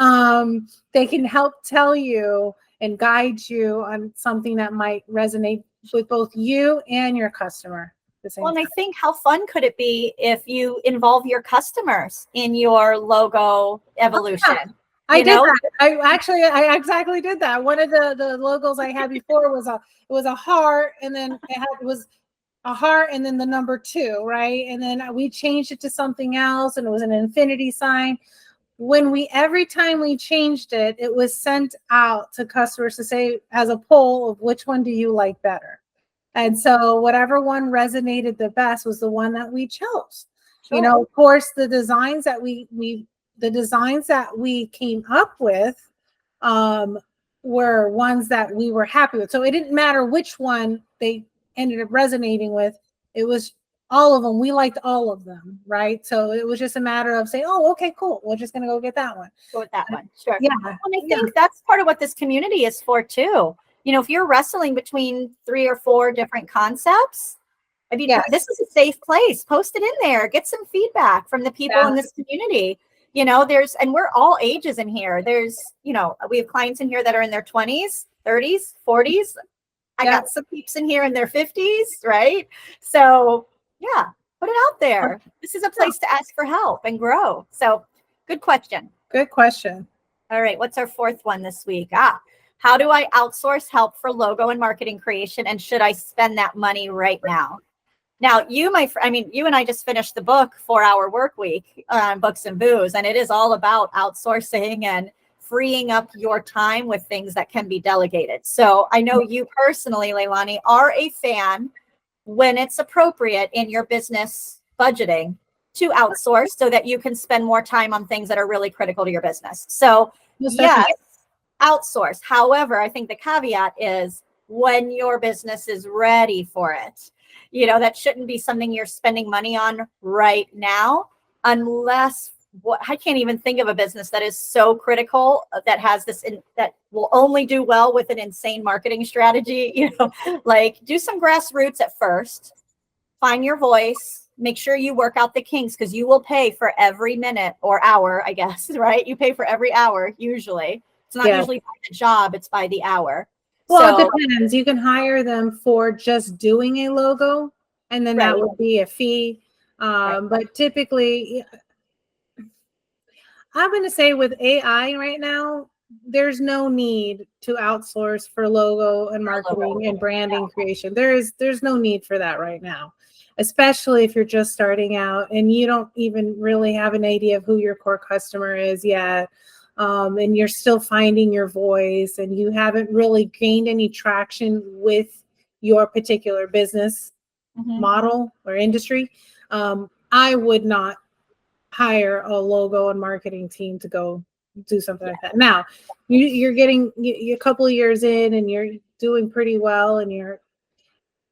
they can help tell you and guide you on something that might resonate with both you and your customer. the same Well, and I time. think how fun could it be if you involve your customers in your logo evolution? I did that. I exactly did that. One of the logos I had before was a heart, and then it was a heart and then the number 2, right? And then we changed it to something else, and it was an infinity sign. Every time we changed it, it was sent out to customers to say as a poll of which one do you like better. And so whatever one resonated the best was the one that we chose. Sure. You know, of course, the designs that we came up with were ones that we were happy with. So it didn't matter which one they ended up resonating with. It was all of them. We liked all of them, right? So it was just a matter of saying, oh, okay, cool. We're just going to go get that one. Go with that one. Sure. Yeah. And I think that's part of what this community is for too. You know, if you're wrestling between 3 or 4 different concepts, I mean, this is a safe place. Post it in there. Get some feedback from the people in this community. You know, and we're all ages in here. We have clients in here that are in their 20s, 30s, 40s. I got some peeps in here in their 50s, right? So yeah, put it out there. This is a place to ask for help and grow. So good question. Good question. All right. What's our 4th one this week? How do I outsource help for logo and marketing creation? And should I spend that money right now? Now, you and I just finished the book 4-Hour Work Week on Books and Booze, and it is all about outsourcing and freeing up your time with things that can be delegated. So I know you personally, Leilani, are a fan when it's appropriate in your business budgeting to outsource so that you can spend more time on things that are really critical to your business. So yes, outsource. However, I think the caveat is when your business is ready for it. You know, that shouldn't be something you're spending money on right now, unless I can't even think of a business that is so critical that has that will only do well with an insane marketing strategy. You know, like do some grassroots at first, find your voice, make sure you work out the kinks, because you will pay for every minute or hour, I guess, right? You pay for every hour usually. It's not usually by the job, it's by the hour. Well, it depends. You can hire them for just doing a logo, and then that would be a fee. But typically, I'm going to say with AI right now, there's no need to outsource for logo and marketing and branding creation. There's no need for that right now, especially if you're just starting out and you don't even really have an idea of who your core customer is yet. And you're still finding your voice and you haven't really gained any traction with your particular business model or industry. I would not hire a logo and marketing team to go do something like that. Now, you're getting a couple of years in and you're doing pretty well and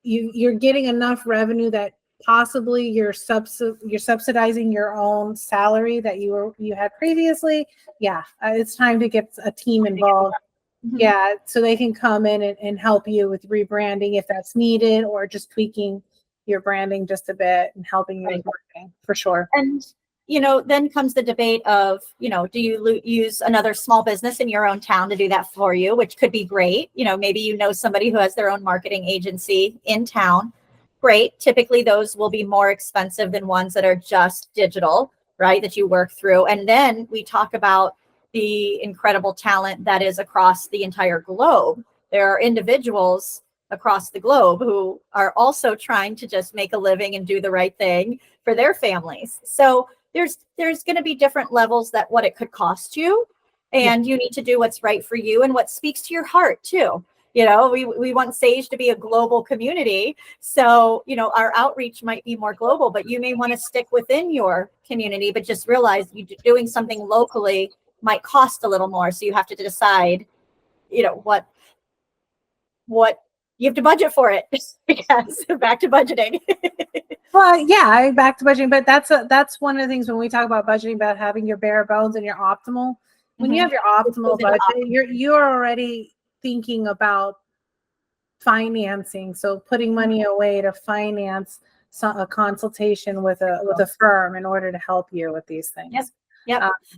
you're getting enough revenue that possibly you're subsidizing your own salary that you had previously. It's time to get a team involved. So they can come in and help you with rebranding if that's needed, or just tweaking your branding just a bit and helping you with marketing for sure. And then comes the debate of, do you use another small business in your own town to do that for you, which could be great. Maybe somebody who has their own marketing agency in town. Great. Typically, those will be more expensive than ones that are just digital, right? That you work through. And then we talk about the incredible talent that is across the entire globe. There are individuals across the globe who are also trying to just make a living and do the right thing for their families. So there's going to be different levels that what it could cost you, and you need to do what's right for you and what speaks to your heart too. We want Saige to be a global community. So, our outreach might be more global, but you may want to stick within your community, but just realize you doing something locally might cost a little more. So you have to decide, what you have to budget for it. Yes, back to budgeting. Well, back to budgeting, but that's one of the things when we talk about budgeting, about having your bare bones and your optimal. When you have your optimal budget, you're already thinking about financing, so putting money away to finance a consultation with a firm in order to help you with these things.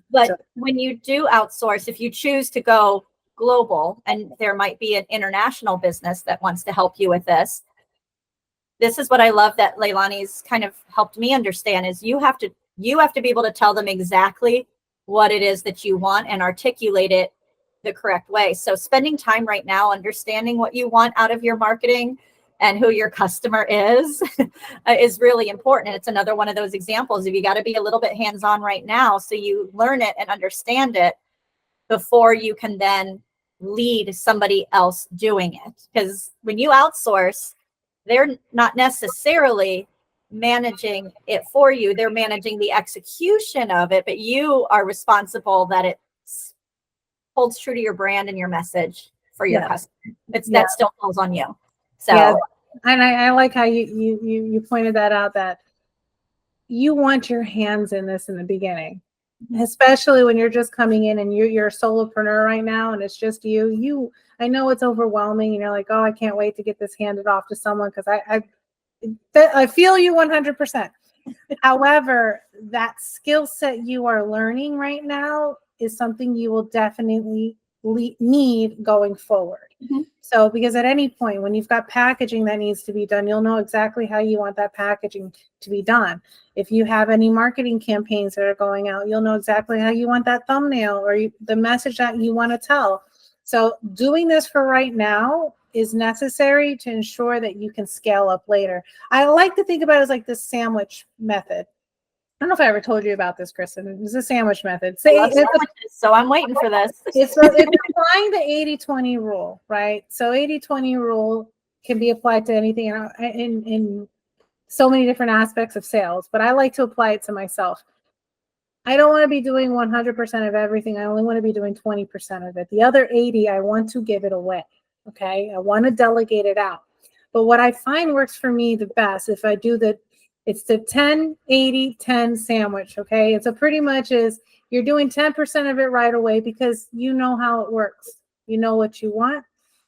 But when you do outsource, if you choose to go global, and there might be an international business that wants to help you with this, this is what I love that Leilani's kind of helped me understand is you have to be able to tell them exactly what it is that you want and articulate it the correct way. So spending time right now understanding what you want out of your marketing and who your customer is really important. And it's another one of those examples of you got to be a little bit hands-on right now so you learn it and understand it before you can then lead somebody else doing it. Because when you outsource, they're not necessarily managing it for you. They're managing the execution of it, but you are responsible that it holds true to your brand and your message for your customer. That still falls on you. So yeah. And I like how you pointed that out, that you want your hands in this in the beginning, especially when you're just coming in and you're a solopreneur right now and it's just you. I know it's overwhelming and you're like, oh, I can't wait to get this handed off to someone, because I feel you 100%. However, that skill set you are learning right now is something you will definitely need going forward. So, because at any point when you've got packaging that needs to be done, you'll know exactly how you want that packaging to be done. If you have any marketing campaigns that are going out, you'll know exactly how you want that thumbnail or the message that you want to tell. So doing this for right now is necessary to ensure that you can scale up later. I like to think about it as like this sandwich method. I don't know if I ever told you about this, Kristen. It's a sandwich method. So I'm waiting for this. It's applying the 80-20 rule, right? So 80-20 rule can be applied to anything in so many different aspects of sales, but I like to apply it to myself. I don't want to be doing 100% of everything. I only want to be doing 20% of it. The other 80, I want to give it away. Okay. I want to delegate it out. But what I find works for me the best, if I do it's the 10, 80, 10 sandwich. Okay. It's pretty much is you're doing 10% of it right away because you know how it works. You know what you want.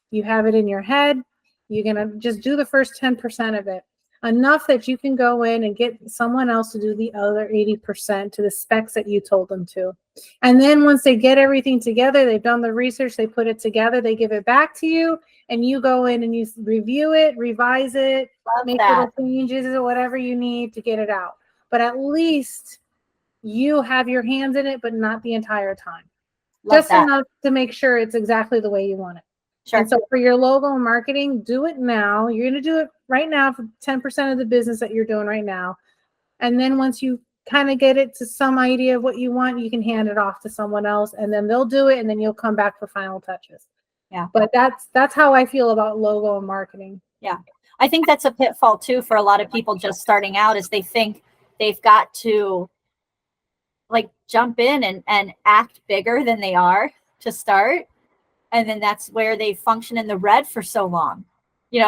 You have it in your head. You're going to just do the first 10% of it. Enough that you can go in and get someone else to do the other 80% to the specs that you told them to. And then once they get everything together, they've done the research, they put it together, they give it back to you, and you go in and you review it, revise it, make little changes or whatever you need to get it out. But at least you have your hands in it, but not the entire time. Just enough to make sure it's exactly the way you want it. Sure. And so for your logo marketing, do it now. You're going to do it right now for 10% of the business that you're doing right now. And then once you kind of get it to some idea of what you want, you can hand it off to someone else and then they'll do it and then you'll come back for final touches. Yeah. But that's how I feel about logo and marketing. Yeah. I think that's a pitfall too for a lot of people just starting out, is they think they've got to like jump in and act bigger than they are to start. And then that's where they function in the red for so long. You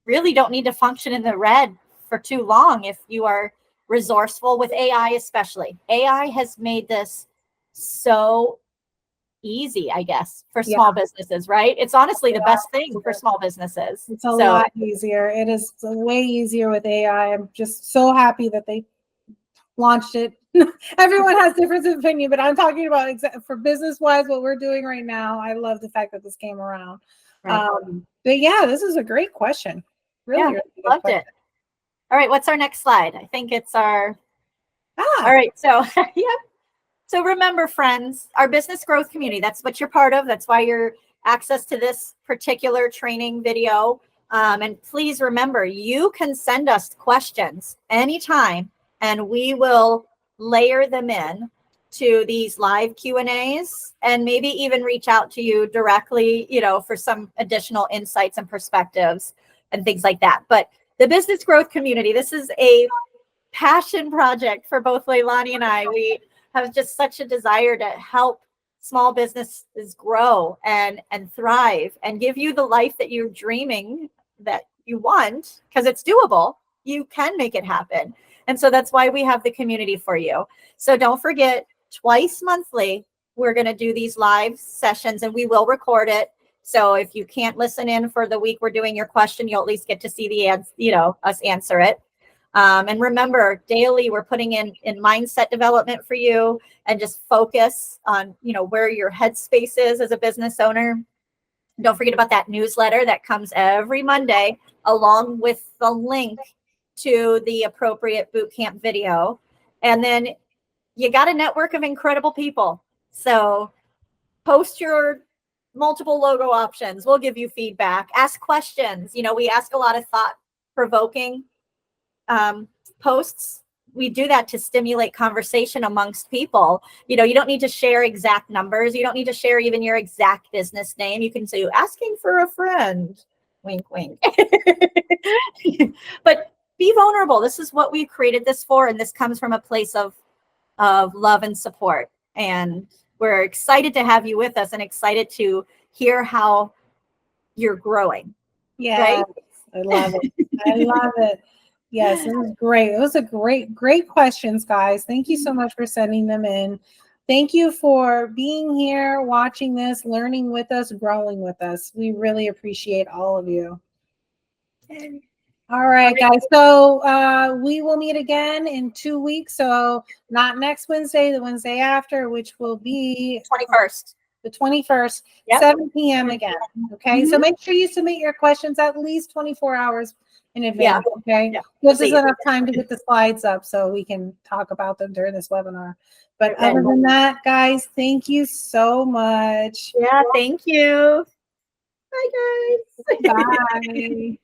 really don't need to function in the red for too long if you are resourceful with AI, especially. AI has made this so easy, I guess, for small businesses, right? It's honestly the best thing for small businesses. It's a lot easier. It is way easier with AI. I'm just so happy that they launched it. Everyone has different opinion, but I'm talking about for business wise, what we're doing right now. I love the fact that this came around. Right. But yeah, this is a great question. Really loved it. All right, what's our next slide? I think it's our. All right, so So remember, friends, our business growth community, that's what you're part of. That's why you're access to this particular training video. And please remember, you can send us questions anytime and we will layer them in to these live Q&As and maybe even reach out to you directly, for some additional insights and perspectives and things like that. But the business growth community, this is a passion project for both Leilani and I. We have just such a desire to help small businesses grow and thrive and give you the life that you're dreaming that you want, because it's doable. You can make it happen. And so that's why we have the community for you. So don't forget, twice monthly, we're going to do these live sessions and we will record it. So if you can't listen in for the week we're doing your question, you'll at least get to see us answer it. And remember, daily we're putting in mindset development for you and just focus on, where your headspace is as a business owner. Don't forget about that newsletter that comes every Monday, along with the link to the appropriate bootcamp video. And then you got a network of incredible people. So post your multiple logo options. We'll give you feedback. Ask questions. We ask a lot of thought-provoking posts. We do that to stimulate conversation amongst people. You don't need to share exact numbers. You don't need to share even your exact business name. You can say, asking for a friend. Wink, wink. But be vulnerable. This is what we created this for. And this comes from a place of love and support. And we're excited to have you with us and excited to hear how you're growing. Yeah, right? I love it. I love it. Yes, it was great. It was a great questions, guys. Thank you so much for sending them in. Thank you for being here, watching this, learning with us, growing with us. We really appreciate all of you. All right, guys. So we will meet again in 2 weeks. So not next Wednesday, the Wednesday after, which will be 21st. The 21st, Yep. 7 p.m. again. Okay. So make sure you submit your questions at least 24 hours in advance. Okay. Yeah. Gives us enough time to get the slides up so we can talk about them during this webinar. But other than that, guys, thank you so much. Yeah. Thank you. Bye, guys. Bye.